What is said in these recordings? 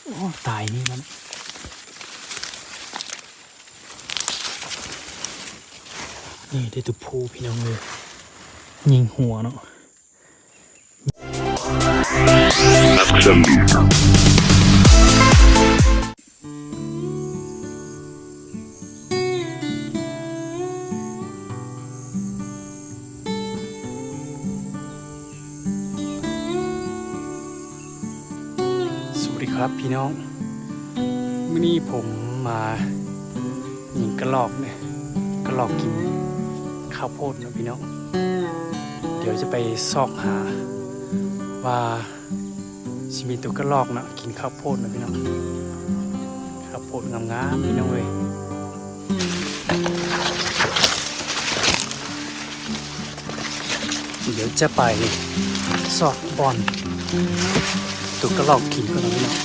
โอ้ตายนี่มันนี่ได้ตัวผู้พี่น้องเลยยิงหัวเนาะสวัสดีครับพี่น้องมื้อนี้ผมมายิงกระรอกเนี่ยกระรอกกินข้าวโพดนะพี่น้องเดี๋ยวจะไปซอกหาว่าสิมีตัวกระรอกนะกินข้าวโพดนะพี่น้องข้าวโพดงามๆพี่น้องเลยเดี๋ยวจะไปซอกบอลตัวกระรอกกินกันนะพี่น้อง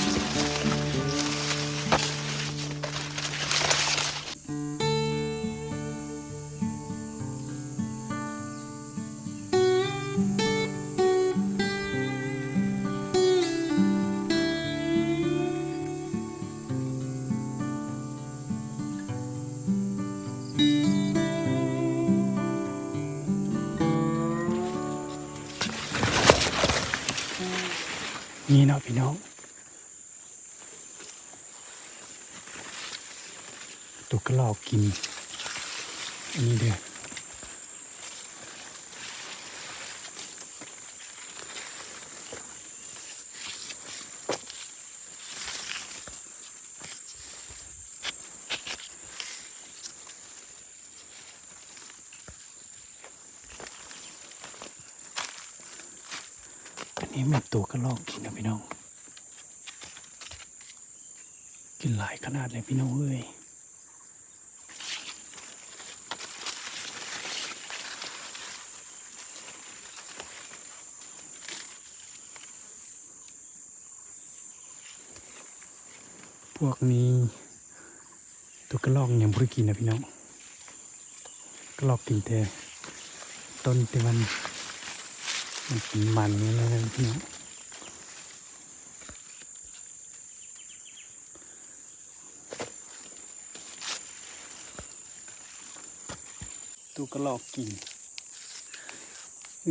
นี่เนาะพี่น้องตัวกระรอกกินอันนี้เด้ออันนี้เป็นตัวกระรอกกินนะพี่น้องกินหลายขนาดเลยพี่น้องเอ้ยพวกนี้ตัวกระรอกยังไม่ได้กินนะพี่น้องกระรอกกินแต่ต้นที่มันกินมันนี่นะพี่น้องตัวกระรอกกิน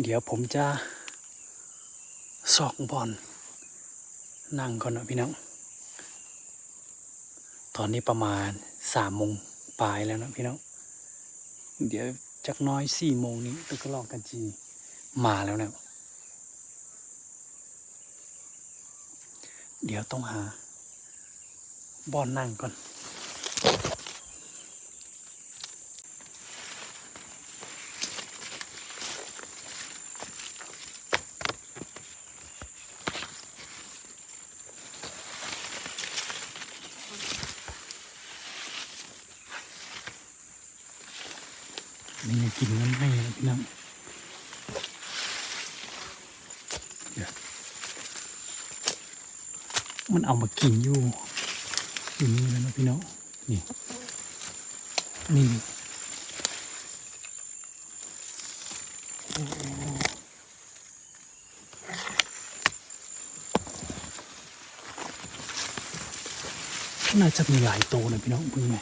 เดี๋ยวผมจะซอกบอลนั่งก่อนนะพี่น้องตอนนี้ประมาณ3 โมงปลายแล้วนะพี่น้องเดี๋ยวจักน้อย4 โมงนี้ตัวกระรอกกันจีมาแล้วนะเดี๋ยวต้องหาบอลนั่งก่อนนี่กินมันให้นะพี่น้องมันเอามากินอยู่นี่แล้วนะพี่น้องนี่น่าจะมีหลายตัวนะพี่น้องเพิ่งไหม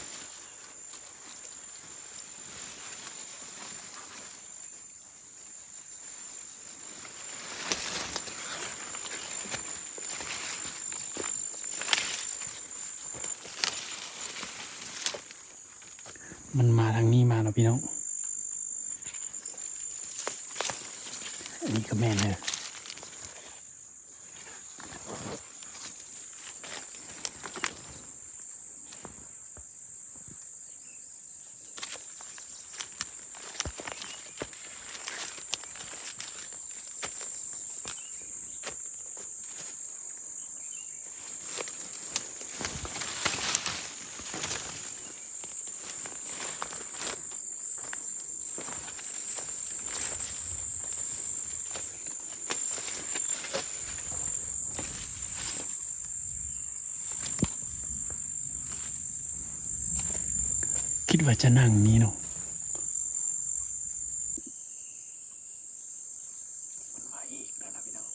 มันมาทางนี้มาแล้วพี่น้องอันนี้ก็แม่นเลยคิดว่าจะนั่งนี้เนาะมันมาอีกแล้วนะพี่น้อง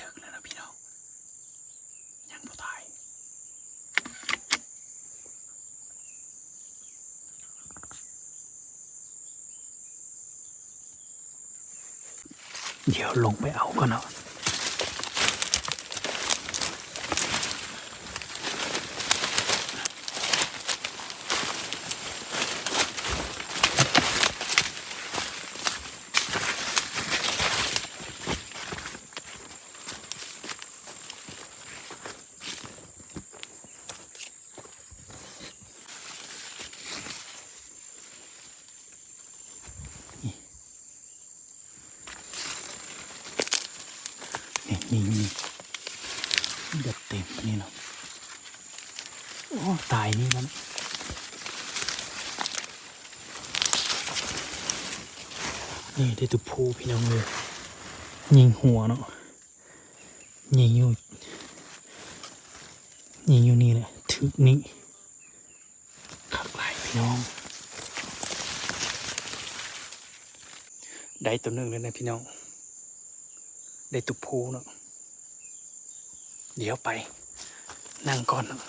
ถึงแล้วนะพี่น้องยังบ่ตายเดี๋ยวลงไปเอาก่อนเนาะนี่แบบเต็มนี่เนาะโอ้ตายนี่มันนี่ได้ตัวผู้พี่น้องเลยยิงหัวเนาะยิงอยู่นี่แหละถึกนี้ขักไหลพี่น้องได้ตัวหนึ่งแล้วนะพี่น้องได้ตัวผู้เนาะเดี๋ยวไปนั่งก่อนเนาะ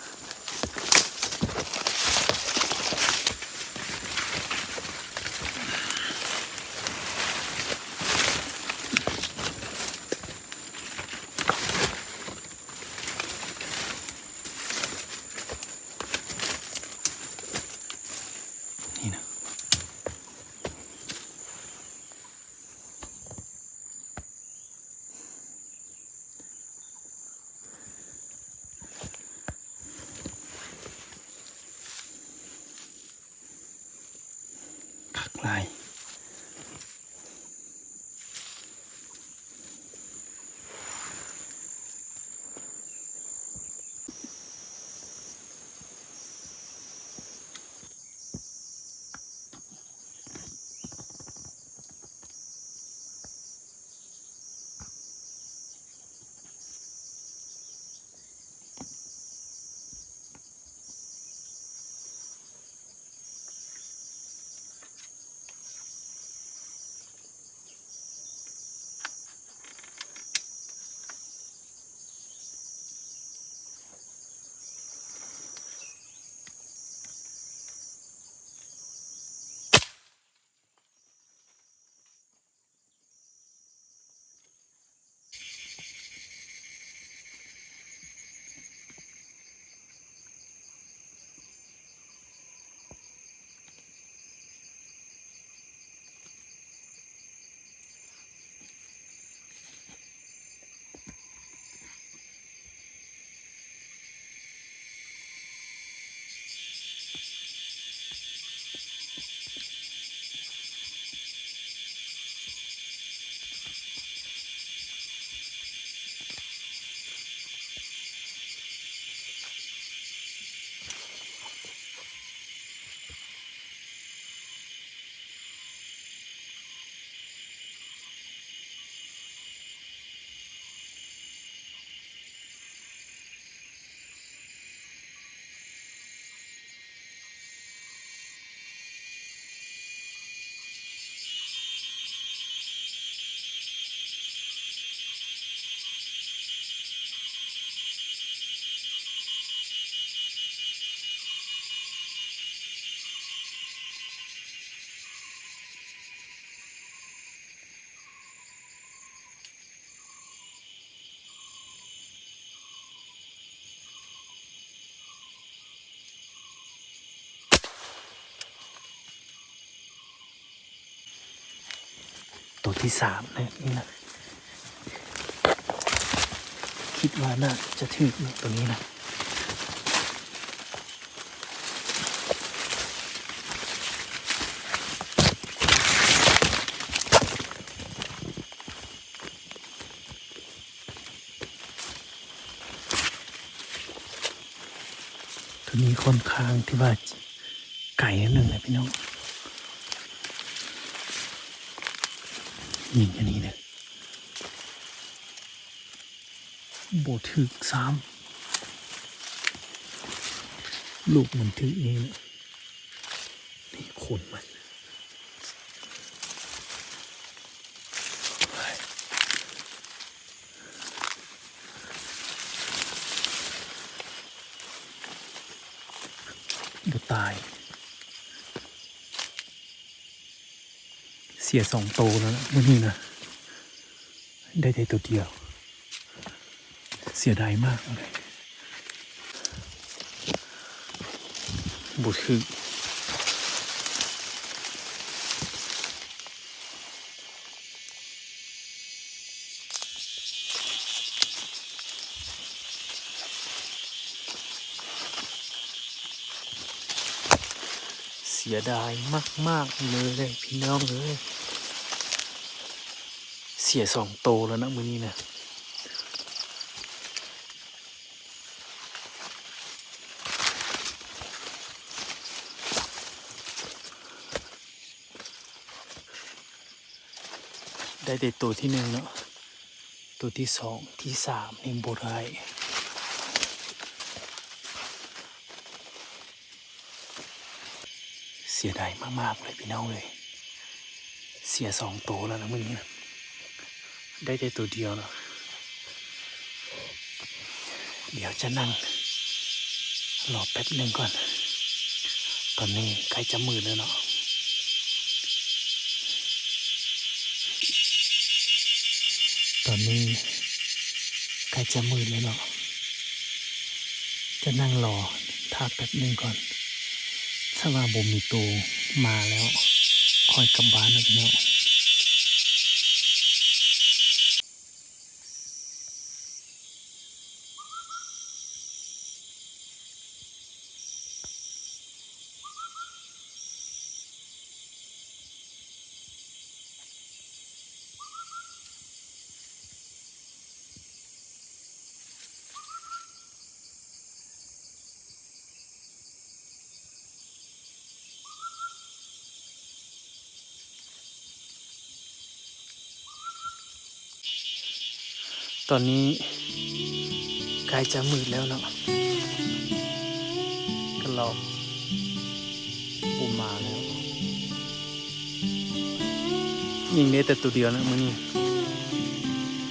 นี่นะขักไหลตัวที่สามนะนี่นะคิดว่าน่าจะถึกตัวนี้นะตัวนี้ค่อนข้างที่ว่าไก่นิดหนึ่งนะพี่น้องยิงอันนี้เนี่ยโบถึกซ้ำลูกมันถึกนี่นะนี่ขนมัน เดี๋ยวตายเสีย2 ตัวแล้วนะวันนี้นะได้แต่ตัวเดียวเสียดายมากเลยบุตรคือเสียดายมากๆเลยพี่น้องเลยเสีย2 ตัวแล้วนะมื้อนี้นะได้แต่ตัวที่1เนาะตัวที่2ที่3นี่บ่ได้เสียดายมากๆเลยพี่น้องเลยเสีย2 ตัวแล้วนะมื้อนี้นะได้แต่ตัวเดียวเนาะเดี๋ยวจะนั่งรอแป๊บหนึ่งก่อนตอนนี้ใกล้จะมืดแล้วเนาะตอนนี้ใกล้จะมืดแล้วเนาะจะนั่งรอท่าแป๊บหนึ่งก่อนถ้าว่าบ่มีตัวมาแล้วค่อยกลับบ้านนะพี่น้องตอนนี้ใกล้จะมืดแล้วเนาะก็รอปูมาแล้วยิงได้แต่ตัวเดียวนะมื้อนี้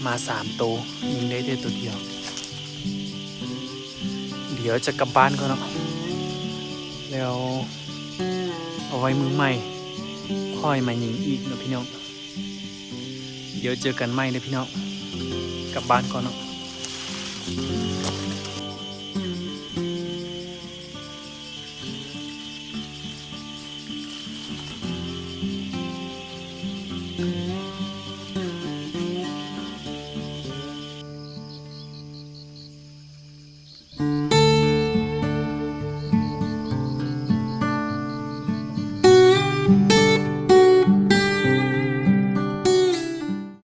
มา3 ตัวยิงได้แต่ตัวเดียวเดี๋ยวจะกลับบ้านก่อนเนาะแล้วเอาไว้มือใหม่ค่อยมายิงอีกนะพี่น้องเดี๋ยวเจอกันใหม่นะพี่น้องกลับบ้านก่อนเนาะ